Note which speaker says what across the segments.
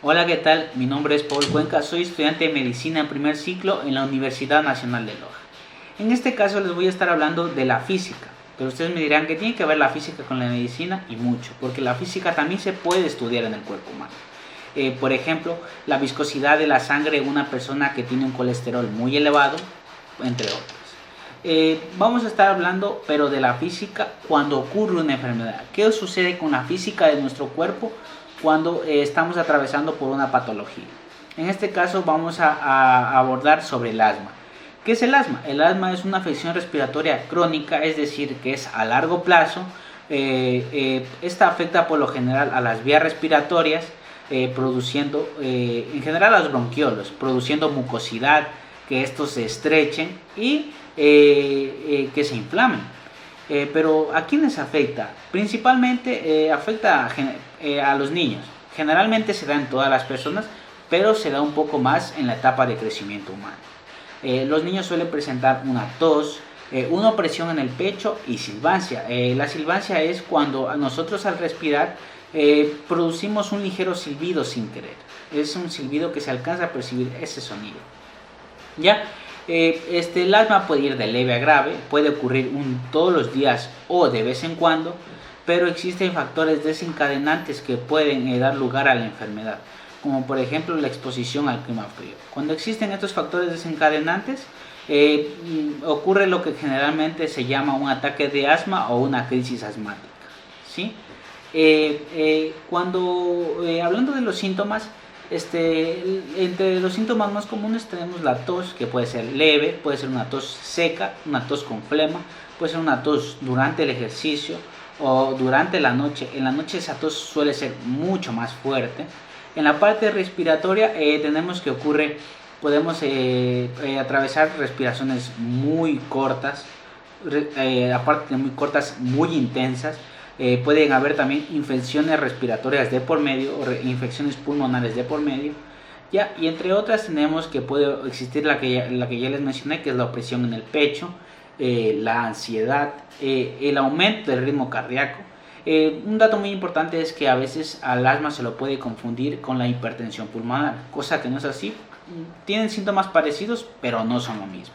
Speaker 1: Hola, ¿qué tal? Mi nombre es Paul Cuenca, soy estudiante de Medicina en primer ciclo en la Universidad Nacional de Loja. En este caso les voy a estar hablando de la física, pero ustedes me dirán que tiene que ver la física con la medicina y mucho, porque la física también se puede estudiar en el cuerpo humano. Por ejemplo, la viscosidad de la sangre en una persona que tiene un colesterol muy elevado, entre otras. Vamos a estar hablando, pero de la física cuando ocurre una enfermedad. ¿Qué sucede con la física de nuestro cuerpo cuando estamos atravesando por una patología? En este caso vamos a abordar sobre el asma. ¿Qué es el asma? El asma es una afección respiratoria crónica, es decir, que es a largo plazo. Esta afecta por lo general a las vías respiratorias, produciendo, en general a los bronquiolos, produciendo mucosidad, que estos se estrechen y que se inflamen. Pero ¿a quiénes afecta? Principalmente afecta a los niños. Generalmente se da en todas las personas, pero se da un poco más en la etapa de crecimiento humano. Los niños suelen presentar una tos, una opresión en el pecho y silbancia. La silbancia es cuando nosotros al respirar producimos un ligero silbido sin querer. Es un silbido que se alcanza a percibir ese sonido. ¿Ya? El asma puede ir de leve a grave, puede ocurrir todos los días o de vez en cuando, pero existen factores desencadenantes que pueden dar lugar a la enfermedad, como por ejemplo la exposición al clima frío. Cuando existen estos factores desencadenantes, ocurre lo que generalmente se llama un ataque de asma o una crisis asmática, ¿sí? Hablando de los síntomas, entre los síntomas más comunes tenemos la tos, que puede ser leve, puede ser una tos seca, una tos con flema, puede ser una tos durante el ejercicio o durante la noche. En la noche esa tos suele ser mucho más fuerte. En la parte respiratoria tenemos que podemos atravesar respiraciones muy cortas, aparte de muy cortas, muy intensas. Pueden haber también infecciones respiratorias de por medio o infecciones pulmonares de por medio, ¿ya? Y entre otras tenemos que puede existir la que ya les mencioné, que es la opresión en el pecho, la ansiedad, el aumento del ritmo cardíaco. Un dato muy importante es que a veces al asma se lo puede confundir con la hipertensión pulmonar, cosa que no es así. Tienen síntomas parecidos, pero no son lo mismo.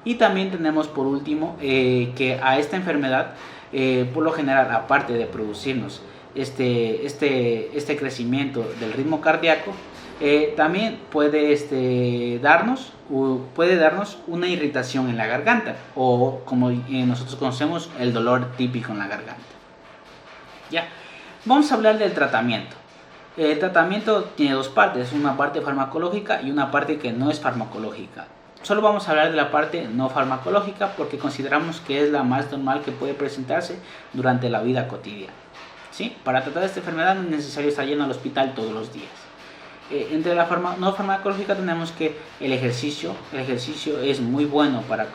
Speaker 1: Y también tenemos por último que a esta enfermedad, por lo general, aparte de producirnos este crecimiento del ritmo cardíaco, también puede darnos una irritación en la garganta, o como nosotros conocemos, el dolor típico en la garganta. Ya, vamos a hablar del tratamiento. El tratamiento tiene dos partes, una parte farmacológica y una parte que no es farmacológica. Solo vamos a hablar de la parte no farmacológica porque consideramos que es la más normal que puede presentarse durante la vida cotidiana, ¿sí? Para tratar esta enfermedad no es necesario estar yendo al hospital todos los días. Entre la no farmacológica tenemos que el ejercicio es muy bueno para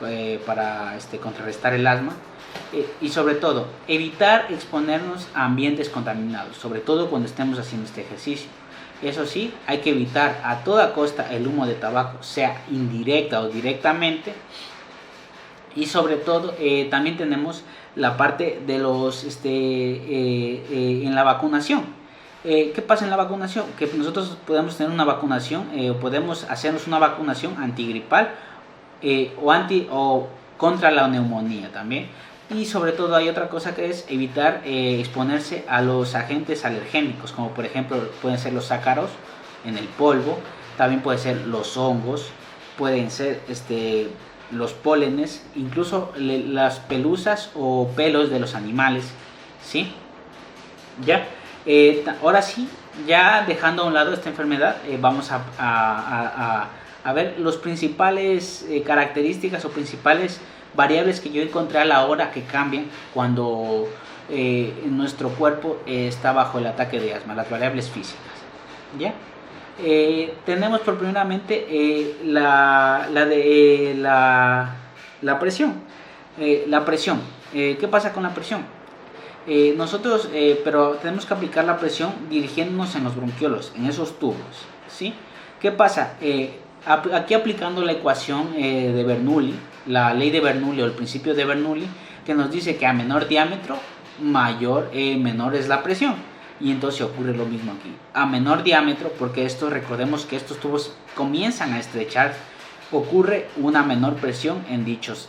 Speaker 1: contrarrestar el asma, y sobre todo evitar exponernos a ambientes contaminados, sobre todo cuando estemos haciendo este ejercicio. Eso sí, hay que evitar a toda costa el humo de tabaco, sea indirecta o directamente. Y sobre todo también tenemos la parte de en la vacunación. ¿Qué pasa en la vacunación? Que nosotros podemos tener una vacunación, podemos hacernos una vacunación antigripal o contra la neumonía también. Y sobre todo hay otra cosa que es evitar exponerse a los agentes alergénicos, como por ejemplo pueden ser los ácaros en el polvo, también pueden ser los hongos, pueden ser los pólenes, incluso las pelusas o pelos de los animales, ¿sí? Ya, ahora sí, ya dejando a un lado esta enfermedad, vamos a ver las principales características o principales variables que yo encontré a la hora que cambian cuando nuestro cuerpo está bajo el ataque de asma, las variables físicas, ¿ya? Tenemos por primeramente la presión. ¿Qué pasa con la presión? Pero tenemos que aplicar la presión dirigiéndonos en los bronquiolos, en esos tubos, ¿sí? ¿Qué pasa? Aquí aplicando la ecuación de Bernoulli, la ley de Bernoulli o el principio de Bernoulli, que nos dice que a menor diámetro, menor es la presión. y entonces ocurre lo mismo aquí. A menor diámetro, porque recordemos que estos tubos comienzan a estrechar, ocurre una menor presión en dichos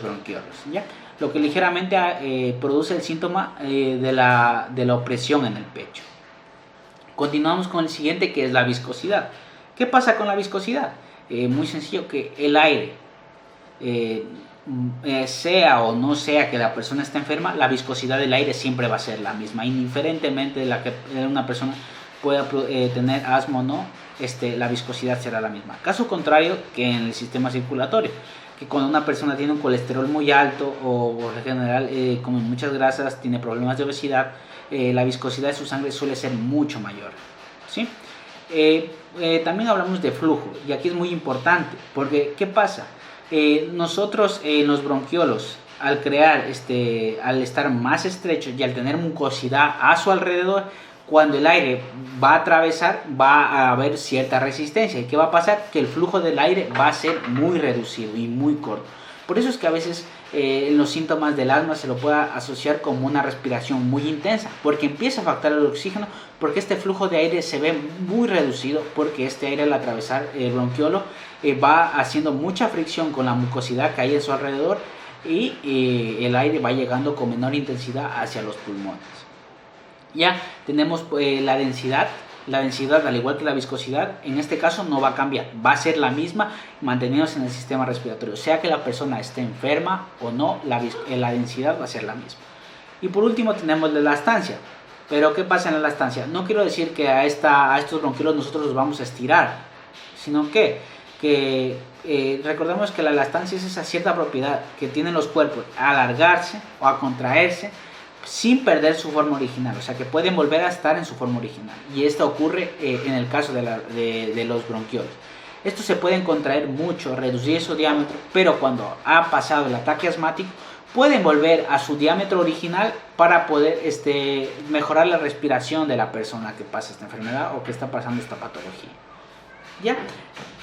Speaker 1: bronquiolos, ¿ya? Lo que ligeramente produce el síntoma de la opresión en el pecho. Continuamos con el siguiente, que es la viscosidad. ¿Qué pasa con la viscosidad? Muy sencillo, que el aire, sea o no sea que la persona esté enferma, la viscosidad del aire siempre va a ser la misma, indiferentemente de la que una persona pueda tener asma o no, la viscosidad será la misma. Caso contrario que en el sistema circulatorio, que cuando una persona tiene un colesterol muy alto o en general come muchas grasas, tiene problemas de obesidad, la viscosidad de su sangre suele ser mucho mayor, ¿sí? También hablamos de flujo, y aquí es muy importante, porque ¿qué pasa? Nosotros en los bronquiolos, al estar más estrechos y al tener mucosidad a su alrededor, cuando el aire va a atravesar, va a haber cierta resistencia. ¿Y qué va a pasar? Que el flujo del aire va a ser muy reducido y muy corto. Por eso es que a veces en los síntomas del asma se lo puede asociar como una respiración muy intensa, porque empieza a faltar el oxígeno, porque este flujo de aire se ve muy reducido, porque este aire al atravesar el bronquiolo va haciendo mucha fricción con la mucosidad que hay en su alrededor, y el aire va llegando con menor intensidad hacia los pulmones. Ya tenemos la densidad, al igual que la viscosidad, en este caso no va a cambiar, va a ser la misma, manteniéndose en el sistema respiratorio, sea que la persona esté enferma o no, la densidad va a ser la misma. Y por último tenemos la elastancia. Pero ¿qué pasa en la elastancia? No quiero decir que a estos bronquiolos nosotros los vamos a estirar, sino que recordemos que la elastancia es esa cierta propiedad que tienen los cuerpos a alargarse o a contraerse sin perder su forma original, o sea que pueden volver a estar en su forma original, y esto ocurre en el caso de los bronquiolos. Estos se pueden contraer mucho, reducir su diámetro, pero cuando ha pasado el ataque asmático pueden volver a su diámetro original para poder mejorar la respiración de la persona que pasa esta enfermedad o que está pasando esta patología. ¿Ya?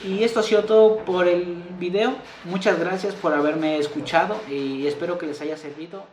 Speaker 1: Y esto ha sido todo por el video. Muchas gracias por haberme escuchado y espero que les haya servido.